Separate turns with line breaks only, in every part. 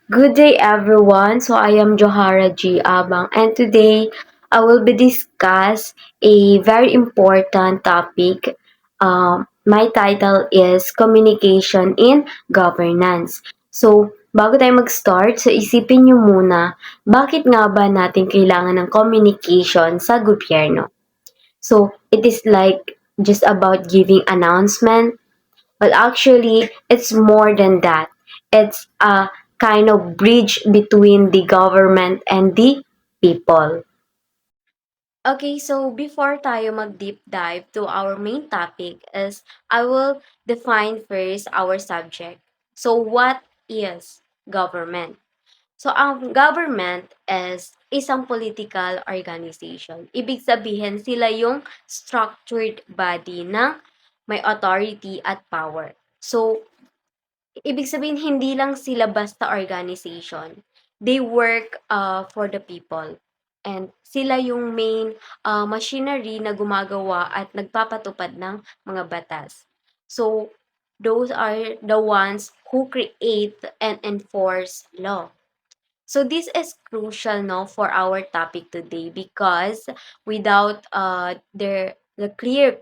Good day, everyone. So I am Johara G. Abang, and today I will be discuss a very important topic. My title is Communication in Governance. So, bago tayo mag-start, so isipin niyo muna, bakit nga ba natin kailangan ng communication sa gobyerno? So, it is like just about giving announcement. Well, actually, it's more than that. It's a kind of bridge between the government and the people. Okay, so before tayo mag-deep dive to our main topic is I will define first our subject. So what is government? So ang government is isang political organization. Ibig sabihin sila yung structured body ng may authority at power. So ibig sabihin hindi lang sila basta organization. They work for the people. And sila yung main machinery na gumagawa at nagpapatupad ng mga batas. So, those are the ones who create and enforce law. So this is crucial no for our topic today because without the clear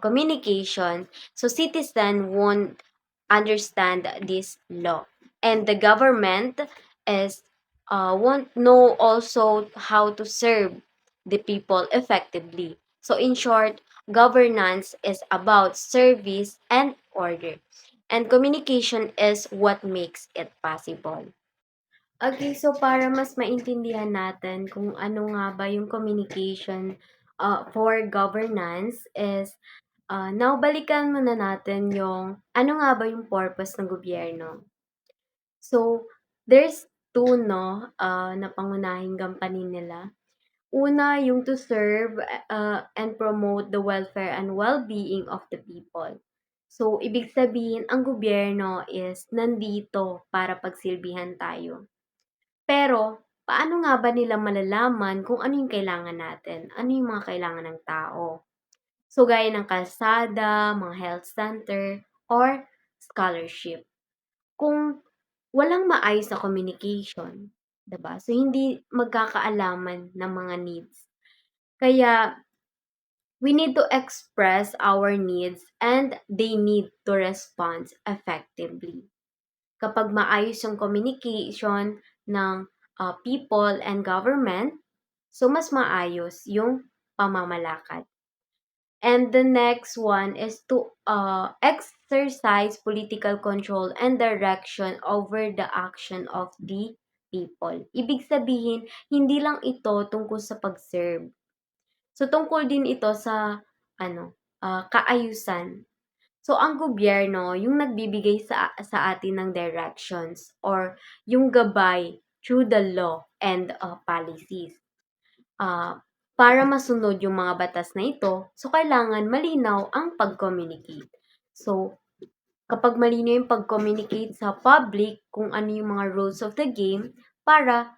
communication, so citizen won't understand this law, and the government is won't know also how to serve the people effectively. So in short, governance is about service and order, and communication is what makes it possible. Okay, so para mas maintindihan natin kung ano nga ba yung communication for governance is, now balikan muna natin yung ano nga ba yung purpose ng gobyerno. So, there's two no, na pangunahing gampanin nila. Una, yung to serve and promote the welfare and well-being of the people. So, ibig sabihin, ang gobyerno is nandito para pagsilbihan tayo. Pero, paano nga ba nila malalaman kung ano yung kailangan natin? Ano yung mga kailangan ng tao? So, gaya ng kalsada, mga health center, or scholarship. Kung walang maayos na communication, 'di ba? So, hindi magkakaalaman ng mga needs. Kaya, we need to express our needs and they need to respond effectively. Kapag maayos yung communication ng people and government, so mas maayos yung pamamalakad. And the next one is to exercise political control and direction over the action of the people. Ibig sabihin, hindi lang ito tungkol sa pag-serve. So, tungkol din ito sa kaayusan. So, ang gobyerno yung nagbibigay sa atin ng directions or yung gabay through the law and policies. Para masunod yung mga batas na ito, so kailangan malinaw ang pag-communicate. So, kapag malinaw yung pag-communicate sa public kung ano yung mga rules of the game para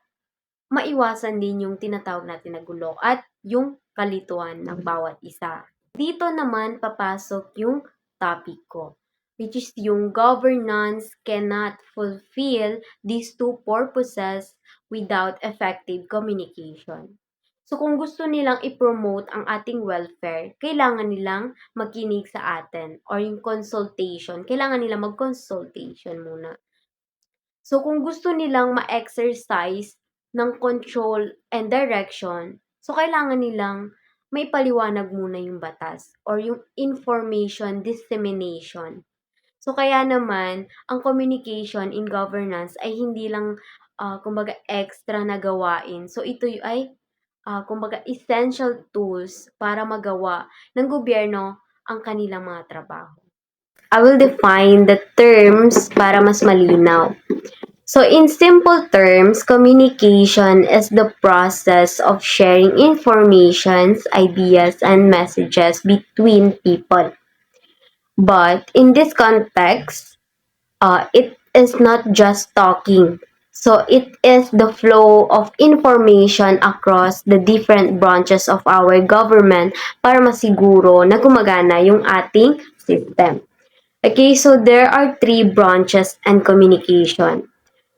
maiwasan din yung tinatawag natin na gulo at yung kalituan ng bawat isa. Dito naman papasok yung topic ko, which is yung governance cannot fulfill these two purposes without effective communication. So kung gusto nilang i-promote ang ating welfare, kailangan nilang makinig sa atin or yung consultation, kailangan nilang mag-consultation muna. So kung gusto nilang ma-exercise ng control and direction, so kailangan nilang may paliwanag muna yung batas or yung information dissemination. So kaya naman, ang communication in governance ay hindi lang kumbaga extra na gawain. So ito ay kumbaga essential tools para magawa ng gobyerno ang kanilang mga trabaho. I will define the terms para mas malinaw. So in simple terms, communication is the process of sharing informations, ideas, and messages between people. But in this context, it is not just talking. So it is the flow of information across the different branches of our government para masiguro na gumagana yung ating system. Okay, so there are three branches and communication.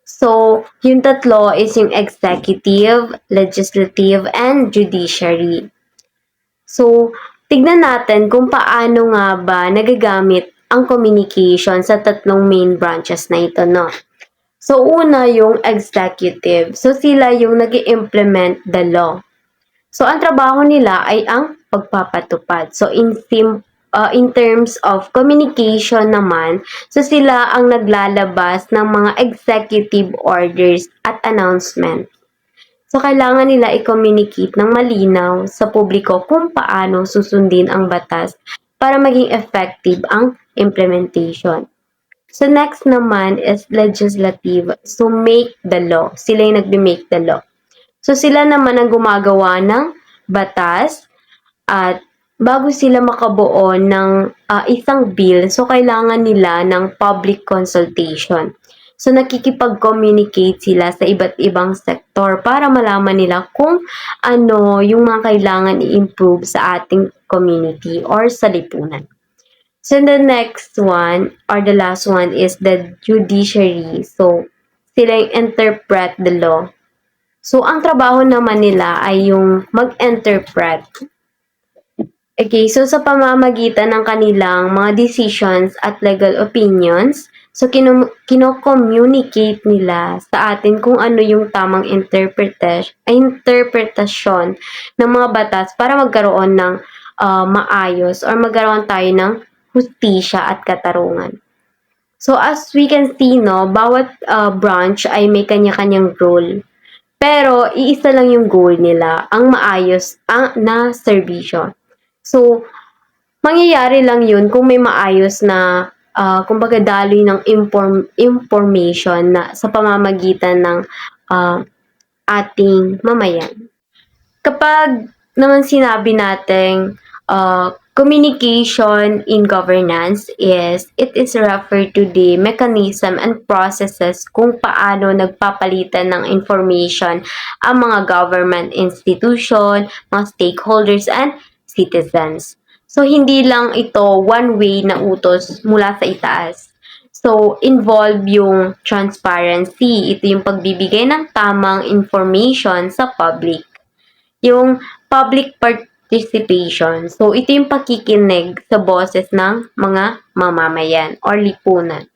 So, yung tatlo is yung executive, legislative, and judiciary. So, tignan natin kung paano nga ba nagagamit ang communication sa tatlong main branches na ito, no? So, una yung executive. So, sila yung nag implement the law. So, ang trabaho nila ay ang pagpapatupad. So, in terms of communication naman, so sila ang naglalabas ng mga executive orders at announcement. So, kailangan nila i-communicate ng malinaw sa publiko kung paano susundin ang batas para maging effective ang implementation. So, next naman is legislative. So, make the law. Sila yung nagbe-make the law. So, sila naman ang gumagawa ng batas at bago sila makabuo ng isang bill, so kailangan nila ng public consultation. So, nakikipag-communicate sila sa iba't ibang sektor para malaman nila kung ano yung mga kailangan i-improve sa ating community or sa lipunan. So, the next one or the last one is the judiciary. So, sila yung interpret the law. So, ang trabaho naman nila ay yung mag-interpret. Okay, so sa pamamagitan ng kanilang mga decisions at legal opinions, so kino-communicate nila sa atin kung ano yung tamang interpretasyon ng mga batas para magkaroon ng maayos or magkaroon tayo ng hustisya at katarungan. So as we can see, no, bawat branch ay may kanya-kanyang role. Pero iisa lang yung goal nila, ang maayos na serbisyo. So, mangyayari lang yun kung may maayos na kumbaga daloy ng information na sa pamamagitan ng ating mamayan. Kapag naman sinabi nating communication in governance it is referred to the mechanism and processes kung paano nagpapalitan ng information ang mga government institution, mga stakeholders, and citizens. So, hindi lang ito one way na utos mula sa itaas. So, involve yung transparency. Ito yung pagbibigay ng tamang information sa public. Yung public participation. So, ito yung pakikinig sa boses ng mga mamamayan or lipunan.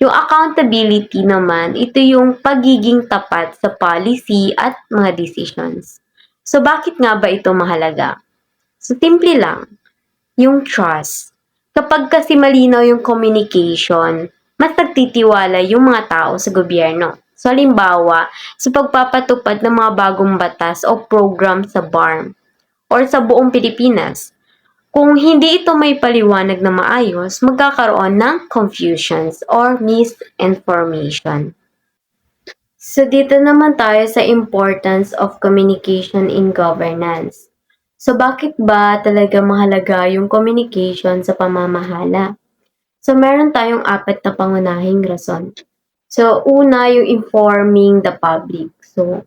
Yung accountability naman, ito yung pagiging tapat sa policy at mga decisions. So, bakit nga ba ito mahalaga? So, simple lang, yung trust. Kapag kasi malinaw yung communication, mas nagtitiwala yung mga tao sa gobyerno. So, halimbawa, sa pagpapatupad ng mga bagong batas o program sa BARM or sa buong Pilipinas, kung hindi ito may paliwanag na maayos, magkakaroon ng confusions or misinformation. So, dito naman tayo sa importance of communication in governance. So, bakit ba talaga mahalaga yung communication sa pamamahala? So, meron tayong apat na pangunahing rason. So, una, yung informing the public. So,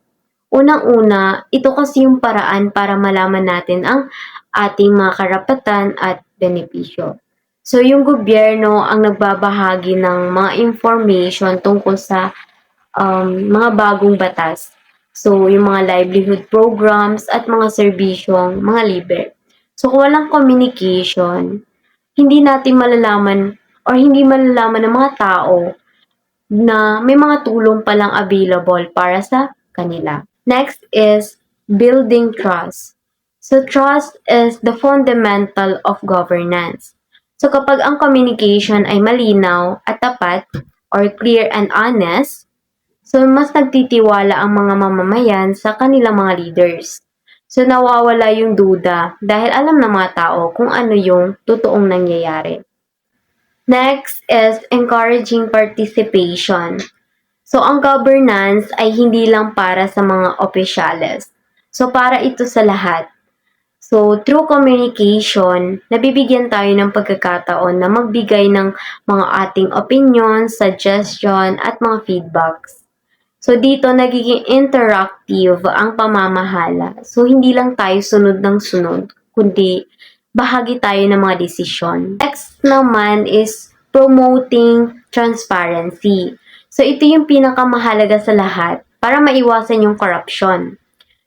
unang-una, ito kasi yung paraan para malaman natin ang ating mga karapatan at benepisyo. So, yung gobyerno ang nagbabahagi ng mga information tungkol sa mga bagong batas. So, yung mga livelihood programs at mga serbisyong mga libre. So, kung walang communication, hindi natin malalaman or hindi malalaman ng mga tao na may mga tulong palang available para sa kanila. Next is building trust. So, trust is the fundamental of governance. So, kapag ang communication ay malinaw at tapat or clear and honest, so, mas nagtitiwala ang mga mamamayan sa kanilang mga leaders. So, nawawala yung duda dahil alam ng mga tao kung ano yung totoong nangyayari. Next is encouraging participation. So, ang governance ay hindi lang para sa mga opisyales. So, para ito sa lahat. So, through communication, nabibigyan tayo ng pagkakataon na magbigay ng mga ating opinions, suggestion, at mga feedbacks. So, dito nagiging interactive ang pamamahala. So, hindi lang tayo sunod ng sunod, kundi bahagi tayo ng mga desisyon. Next naman is promoting transparency. So ito yung pinakamahalaga sa lahat para maiwasan yung corruption.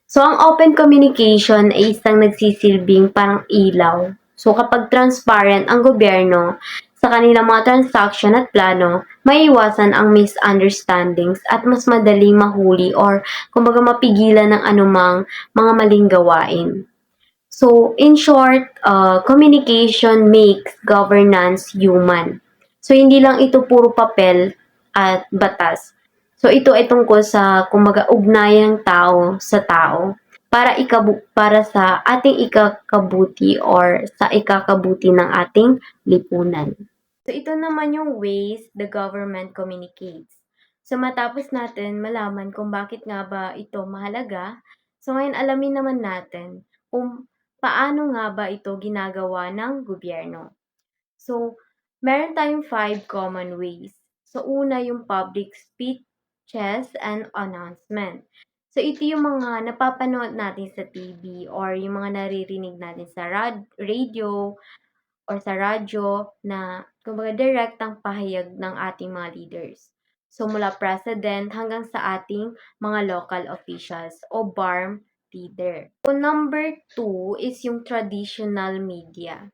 So ang open communication ay isang nagsisilbing parang ilaw. So kapag transparent ang gobyerno sa kanilang mga transaction at plano, maiiwasan ang misunderstandings at mas madaling mahuli or kumbaga mapigilan ng anumang mga maling gawain. So, in short, communication makes governance human. So, hindi lang ito puro papel at batas. So, ito ay tungkol sa, kumbaga, ugnayang tao sa tao para sa ating ikakabuti or sa ikakabuti ng ating lipunan. So, ito naman yung ways the government communicates. So, matapos natin malaman kung bakit nga ba ito mahalaga, so ngayon alamin naman natin kung paano nga ba ito ginagawa ng gobyerno. So, meron tayong 5 common ways. So, una yung public speeches and announcement. So, ito yung mga napapanood natin sa TV or yung mga naririnig natin sa radio or sa radyo na kumbaga direktang pahayag ng ating mga leaders. So mula president hanggang sa ating mga local officials o BARM leader. So number 2 is yung traditional media.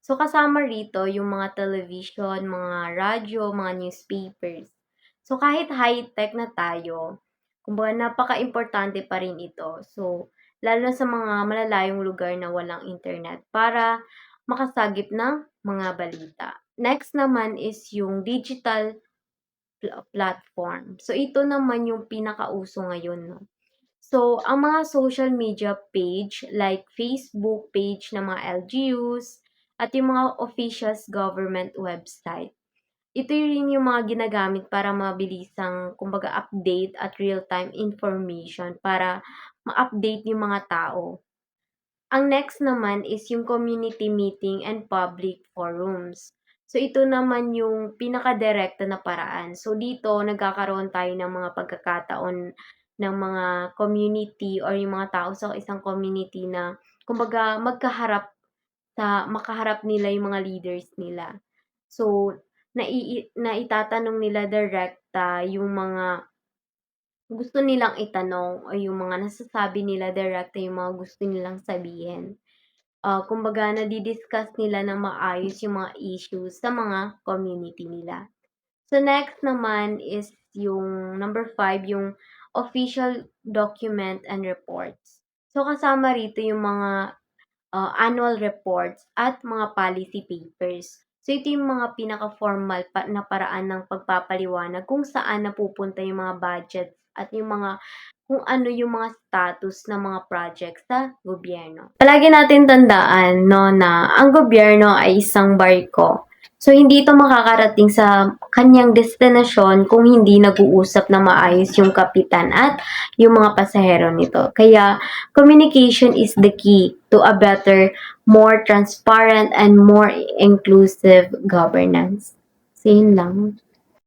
So kasama rito yung mga television, mga radyo, mga newspapers. So kahit high-tech na tayo, kumbaga napaka-importante pa rin ito. So lalo na sa mga malalayong lugar na walang internet para makasagip ng mga balita. Next naman is yung digital platform. So ito naman yung pinakauso ngayon, no. So ang mga social media page like Facebook page ng mga LGUs at yung mga officials government website. Ito rin yung mga ginagamit para mabilisang kumbaga update at real-time information para ma-update yung mga tao. Ang next naman is yung community meeting and public forums. So ito naman yung pinakadirekta na paraan. So dito nagkakaroon tayo ng mga pagkakataon ng mga community or yung mga tao sa isang community na kumbaga makaharap nila yung mga leaders nila. So naitatanong nila direkta yung mga gusto nilang itanong o yung mga nasasabi nila direkta yung mga gusto nilang sabihin. Kumbaga nadi-discuss nila ng maayos yung mga issues sa mga community nila. So next naman is yung number 5, yung official document and reports. So kasama rito yung mga annual reports at mga policy papers. So ito yung mga pinaka-formal na paraan ng pagpapaliwanag kung saan napupunta yung mga budgets at yung mga kung ano yung mga status ng mga projects sa gobyerno. Palagi natin tandaan no na ang gobyerno ay isang barko. So hindi ito makakarating sa kanyang destinasyon kung hindi nag-uusap na maayos yung kapitan at yung mga pasahero nito. Kaya communication is the key to a better, more transparent and more inclusive governance. So yun lang.